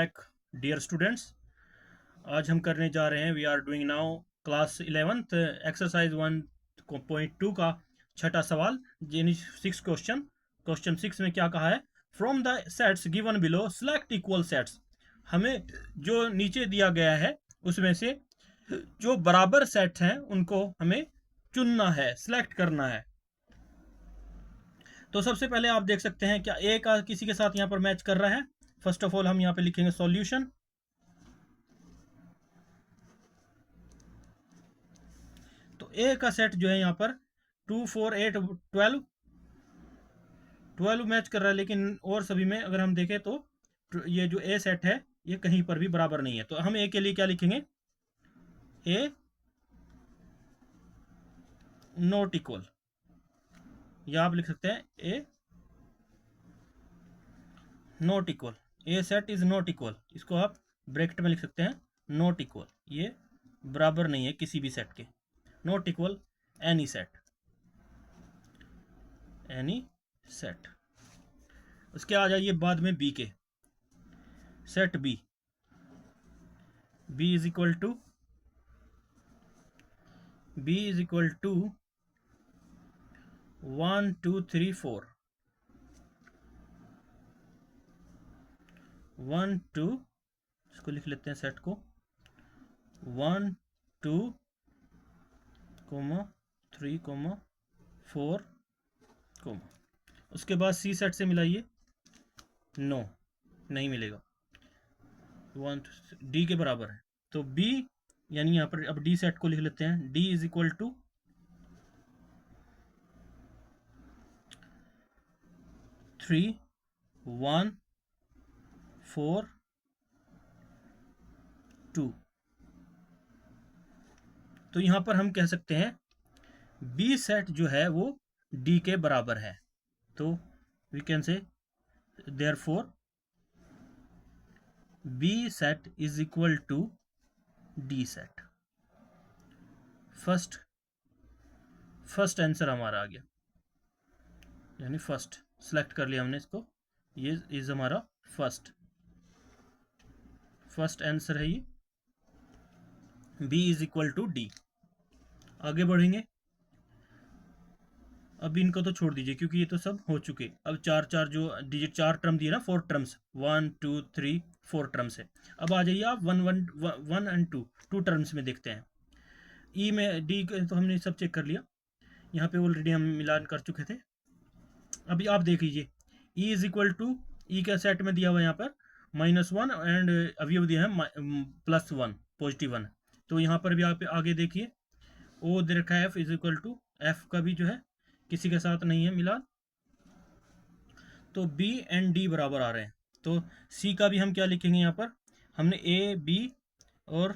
Dear students, आज हम करने जा रहे हैं we are doing now class 11th exercise 1.2 का छठा सवाल यानी 6 क्वेश्चन। क्वेश्चन 6 में क्या कहा है? From the sets given below select equal sets. हमें जो नीचे दिया गया है उसमें से जो बराबर सेट्स हैं उनको हमें चुनना है, सिलेक्ट करना है। तो सबसे पहले आप देख सकते हैं क्या ए का किसी के साथ यहाँ पर मैच कर रहा है। फर्स्ट ऑफ ऑल हम यहाँ पे लिखेंगे सॉल्यूशन। तो ए का सेट जो है यहाँ पर 2 4 8 12 मैच कर रहा है, लेकिन और सभी में अगर हम देखें तो ये जो ए सेट है ये कहीं पर भी बराबर नहीं है। तो हम ए के लिए क्या लिखेंगे? ए नॉट इक्वल, या आप लिख सकते हैं A not equal. A set is not equal, इसको आप ब्रैकेट में लिख सकते हैं नॉट इक्वल, ये बराबर नहीं है किसी भी सेट के। Not equal any set, any set. उसके आ जाइए बाद में बी के। Set B, B is equal to 1 2 3 4 1 2, इसको लिख लेते हैं सेट को 1 2 3 4 उसके बाद सी सेट से मिलाइए, नो नहीं मिलेगा, 1 डी के बराबर है। तो बी यानी यहाँ पर अब डी सेट को लिख लेते हैं, डी इज इक्वल टू 3 1 4 2। तो यहाँ पर हम कह सकते हैं बी सेट जो है वो डी के बराबर है। तो we can say therefore B set is equal to D set. First answer हमारा आ गया, यानी फर्स्ट सेलेक्ट कर लिया हमने इसको, ये इज हमारा फर्स्ट आंसर है ये, B is equal to D. आगे बढ़ेंगे। अब इनको तो छोड़ दीजिए क्योंकि ये तो सब हो चुके। अब चार चार जो डिजिट, चार टर्म दिए ना, 4 टर्म्स, 1 2 3 4 टर्म्स है। अब आ जाइए आप 1 एंड 2 टर्म्स में देखते हैं। ई में डी तो हमने सब चेक कर लिया, यहाँ पे ऑलरेडी हम मिलान कर चुके थे। अभी आप देख लीजिए ई इज इक्वल टू, ई का सेट में दिया हुआ है यहाँ पर -1 एंड अवयव दिया है +1 +1। तो यहाँ पर भी आप आगे देखिए ओ दे रखा है F is equal to, F का भी जो है किसी के साथ नहीं है मिलान। तो बी एंड डी बराबर आ रहे हैं। तो सी का भी हम क्या लिखेंगे? यहाँ पर हमने ए बी और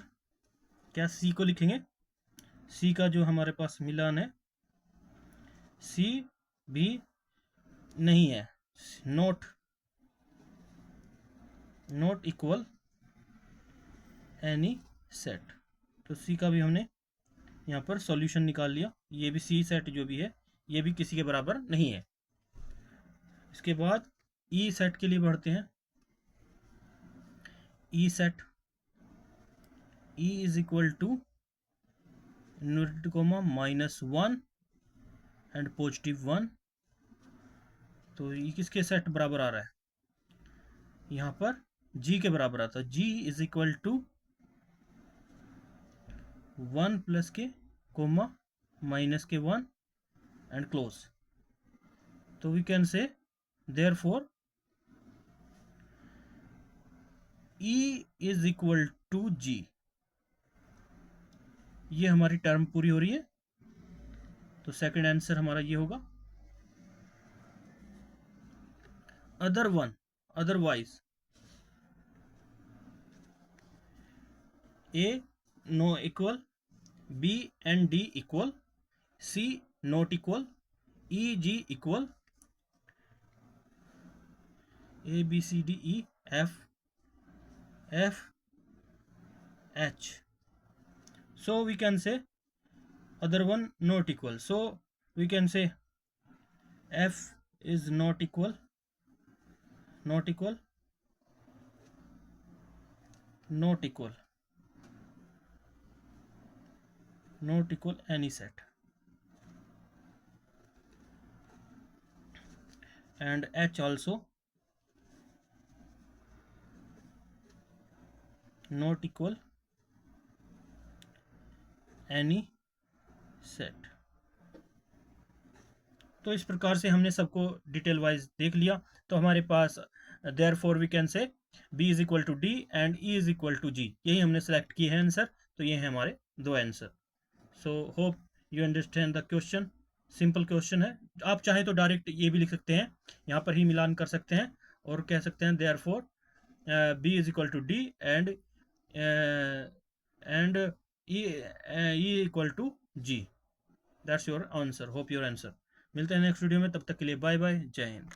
क्या सी को लिखेंगे, सी का जो हमारे पास मिलान है सी भी नहीं है, नॉट इक्वल एनी सेट। तो सी का भी हमने यहाँ पर सॉल्यूशन निकाल लिया, ये भी सी सेट जो भी है ये भी किसी के बराबर नहीं है। इसके बाद ई सेट के लिए बढ़ते हैं। E set, E is equal to -1 and +1। तो ये किसके सेट बराबर आ रहा है? यहाँ पर जी के बराबर आता है। G is equal to 1 plus के -1 एंड क्लोज। तो we can say therefore E is equal to G. ये हमारी टर्म पूरी हो रही है, तो सेकंड आंसर हमारा ये होगा। Otherwise A no equal, B and D equal, C not equal, E G equal, A B C D E F H. so we can say other one not equal, so we can say f is not equal not equal any set, and H also not equal any set। तो इस प्रकार से हमने सबको detail wise देख लिया। तो हमारे पास therefore we can say B is equal to D and E is equal to G, यही हमने सेलेक्ट किए हैं आंसर। तो ये हैं हमारे दो answer. So hope you understand the question. Simple question है। आप चाहें तो डायरेक्ट ये भी लिख सकते हैं, यहाँ पर ही मिलान कर सकते हैं और कह सकते हैं therefore B is equal to D and E equal to G। That's your answer. Hope your answer. मिलते हैं नेक्स्ट वीडियो में, तब तक के लिए बाय बाय, जय हिंद।